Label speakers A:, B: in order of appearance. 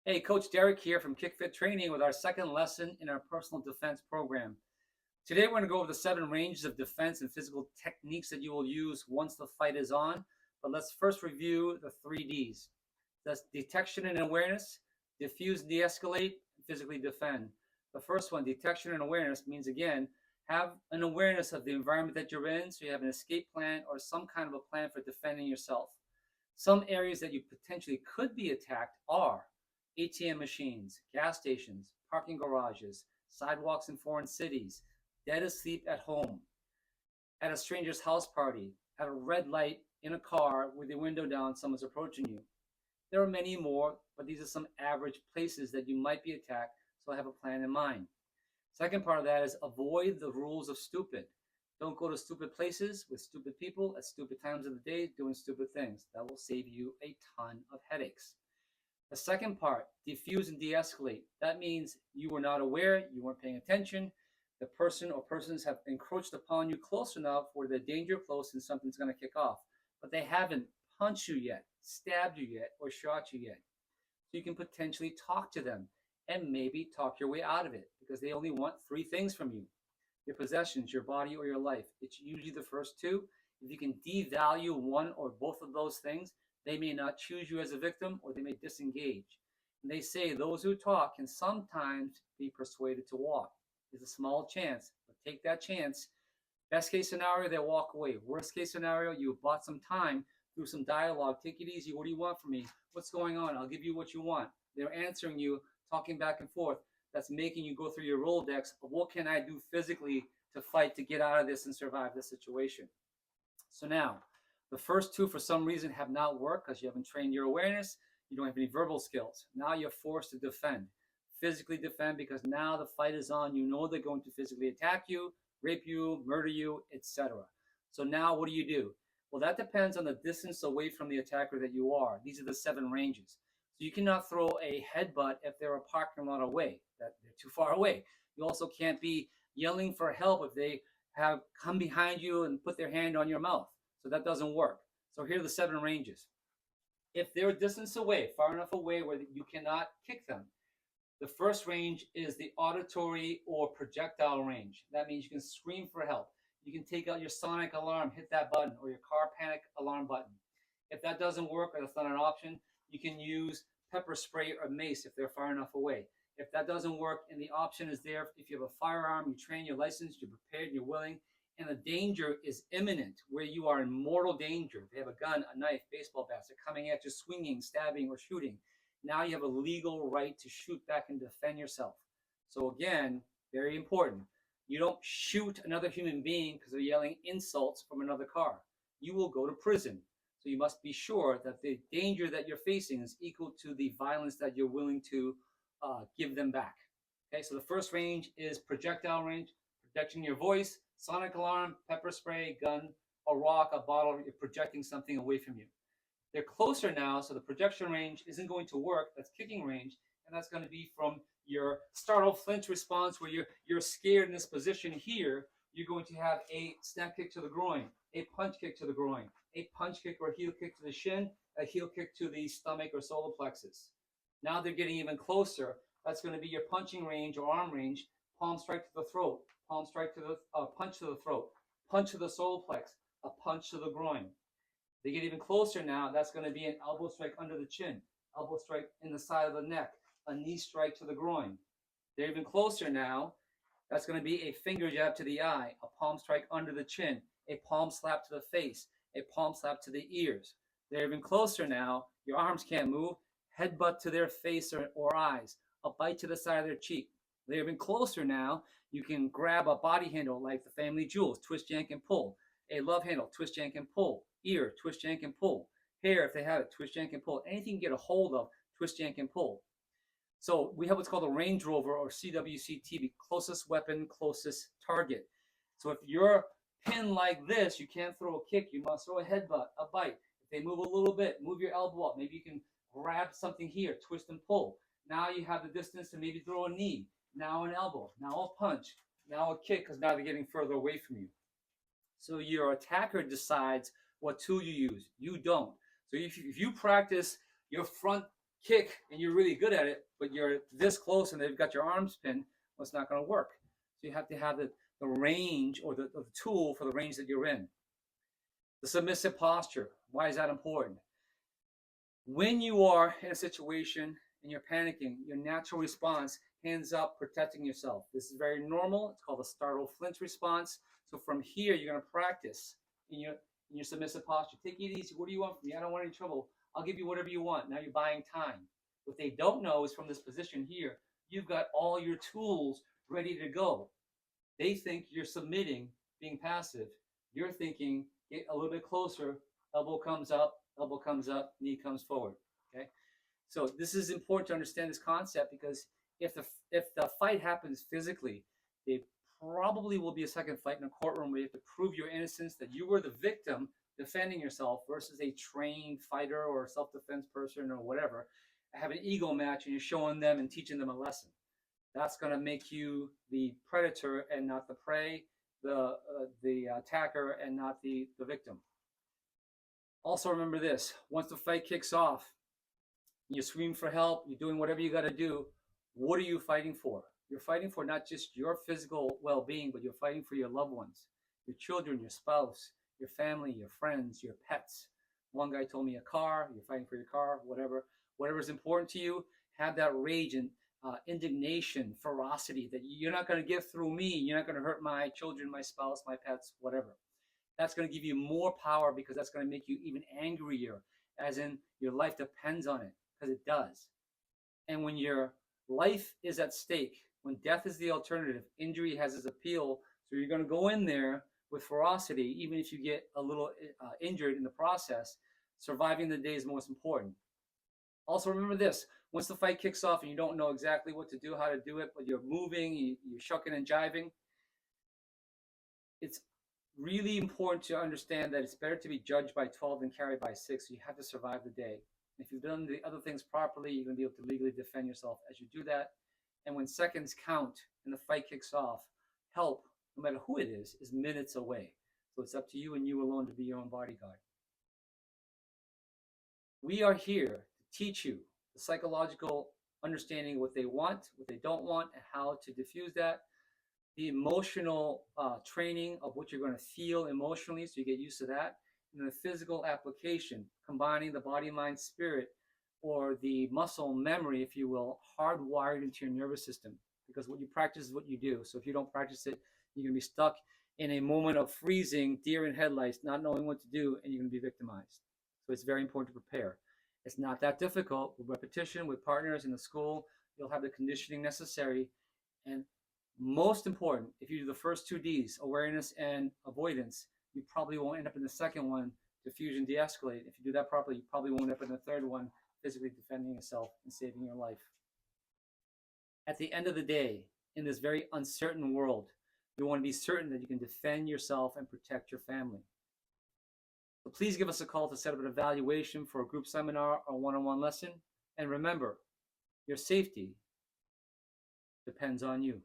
A: Hey, Coach Derek here from Kikfit Training with our second lesson in our personal defense program. Today, we're going to go over the 7 ranges of defense and physical techniques that you will use once the fight is on. But let's first review the 3 Ds. That's detection and awareness, diffuse and de-escalate, and physically defend. The first one, detection and awareness, means again, have an awareness of the environment that you're in, so you have an escape plan or some kind of a plan for defending yourself. Some areas that you potentially could be attacked are ATM machines, gas stations, parking garages, sidewalks in foreign cities, dead asleep at home, at a stranger's house party, at a red light in a car with the window down, someone's approaching you. There are many more, but these are some average places that you might be attacked, so have a plan in mind. Second part of that is avoid the rules of stupid. Don't go to stupid places with stupid people at stupid times of the day doing stupid things. That will save you a ton of headaches. The second part, diffuse and de-escalate. That means you were not aware, you weren't paying attention. The person or persons have encroached upon you close enough where the danger close and something's going to kick off. But they haven't punched you yet, stabbed you yet, or shot you yet. So you can potentially talk to them and maybe talk your way out of it because they only want 3 things from you: your possessions, your body, or your life. It's usually the first 2. If you can devalue one or both of those things, they may not choose you as a victim or they may disengage. And they say those who talk can sometimes be persuaded to walk. There's a small chance, but take that chance. Best case scenario, they walk away. Worst case scenario, you bought some time through some dialogue. Take it easy. What do you want from me? What's going on? I'll give you what you want. They're answering you, talking back and forth. That's making you go through your Rolodex of what can I do physically to fight to get out of this and survive this situation. So now, the first 2 for some reason have not worked because you haven't trained your awareness. You don't have any verbal skills. Now you're forced to defend. Physically defend because now the fight is on. You know they're going to physically attack you, rape you, murder you, etc. So now what do? Well, that depends on the distance away from the attacker that you are. These are the 7 ranges. So you cannot throw a headbutt if they're a parking lot away, that they're too far away. You also can't be yelling for help if they have come behind you and put their hand on your mouth. So that doesn't work. So here are the 7 ranges. If they're a distance away, far enough away where you cannot kick them, the first range is the auditory or projectile range. That means you can scream for help. You can take out your sonic alarm, hit that button, or your car panic alarm button. If that doesn't work or that's not an option, you can use pepper spray or mace if they're far enough away. If that doesn't work and the option is there, if you have a firearm, you train your license, you're prepared, you're willing, and the danger is imminent, where you are in mortal danger. If you have a gun, a knife, baseball bats, they're coming at you, swinging, stabbing, or shooting. Now you have a legal right to shoot back and defend yourself. So again, very important. You don't shoot another human being because they're yelling insults from another car. You will go to prison. So you must be sure that the danger that you're facing is equal to the violence that you're willing to give them back. Okay, so the first range is projectile range, projecting your voice, sonic alarm, pepper spray, gun, a rock, a bottle, you're projecting something away from you. They're closer now, so the projection range isn't going to work. That's kicking range, and that's going to be from your startle flinch response where you're scared in this position here. You're going to have a snap kick to the groin, a punch kick to the groin, a punch kick or heel kick to the shin, a heel kick to the stomach or solar plexus. Now they're getting even closer. That's going to be your punching range or arm range, palm strike to the throat, palm strike to the punch to the throat, punch to the solar plex, a punch to the groin. They get even closer now. That's going to be an elbow strike under the chin, elbow strike in the side of the neck, a knee strike to the groin. They're even closer now. That's going to be a finger jab to the eye, a palm strike under the chin, a palm slap to the face, a palm slap to the ears. They're even closer now. Your arms can't move. Headbutt to their face or eyes, a bite to the side of their cheek. They're even closer now. You can grab a body handle like the family jewels, twist, yank, and pull. A love handle, twist, yank, and pull. Ear, twist, yank, and pull. Hair, if they have it, twist, yank, and pull. Anything you get a hold of, twist, yank, and pull. So we have what's called a Range Rover or CWCT, closest weapon, closest target. So if you're pinned like this, you can't throw a kick. You must throw a headbutt, a bite. If they move a little bit, move your elbow up. Maybe you can grab something here, twist and pull. Now you have the distance to maybe throw a knee. Now an elbow. Now a punch. Now a kick because now they're getting further away from you. So your attacker decides what tool you use. You don't. So if you practice your front kick and you're really good at it, but you're this close and they've got your arms pinned, well, it's not going to work. So you have to have the range or the tool for the range that you're in. The submissive posture. Why is that important? When you are in a situation and you're panicking, your natural response, hands up, protecting yourself. This is very normal. It's called a startle flinch response. So from here, you're going to practice in your submissive posture. Take it easy. What do you want from me? I don't want any trouble. I'll give you whatever you want. Now you're buying time. What they don't know is from this position here, you've got all your tools ready to go. They think you're submitting, being passive. You're thinking, get a little bit closer, elbow comes up, knee comes forward. Okay? So this is important to understand this concept, because if the fight happens physically, there probably will be a second fight in a courtroom where you have to prove your innocence, that you were the victim defending yourself versus a trained fighter or self-defense person or whatever. Have an ego match and you're showing them and teaching them a lesson. That's going to make you the predator and not the prey, the attacker and not the victim. Also remember this, once the fight kicks off, you scream for help, you're doing whatever you got to do, what are you fighting for? You're fighting for not just your physical well-being, but you're fighting for your loved ones, your children, your spouse, your family, your friends, your pets. One guy told me a car, you're fighting for your car, whatever. Whatever is important to you, have that rage and indignation, ferocity, that you're not going to give through me, you're not going to hurt my children, my spouse, my pets, whatever. That's going to give you more power, because that's going to make you even angrier, as in your life depends on it, because it does. And when your life is at stake, when death is the alternative, injury has its appeal, so you're going to go in there with ferocity, even if you get a little injured in the process. Surviving the day is most important. Also remember this, once the fight kicks off and you don't know exactly what to do, how to do it, but you're moving, you're shucking and jiving, it's really important to understand that it's better to be judged by 12 than carried by 6. So you have to survive the day. If you've done the other things properly, you're going to be able to legally defend yourself as you do that. And when seconds count and the fight kicks off, help, no matter who it is minutes away. So it's up to you and you alone to be your own bodyguard. We are here to teach you the psychological understanding of what they want, what they don't want, and how to diffuse that. The emotional training of what you're going to feel emotionally, so you get used to that. And the physical application, combining the body, mind, spirit, or the muscle memory, if you will, hardwired into your nervous system. Because what you practice is what you do. So if you don't practice it, you're going to be stuck in a moment of freezing, deer in headlights, not knowing what to do, and you're going to be victimized. So it's very important to prepare. It's not that difficult. With repetition, with partners in the school, you'll have the conditioning necessary. And most important, if you do the first 2 Ds, awareness and avoidance, you probably won't end up in the second one, diffuse and de-escalate. If you do that properly, you probably won't end up in the third one, physically defending yourself and saving your life. At the end of the day, in this very uncertain world, you want to be certain that you can defend yourself and protect your family. So please give us a call to set up an evaluation for a group seminar or one-on-one lesson. And remember, your safety depends on you.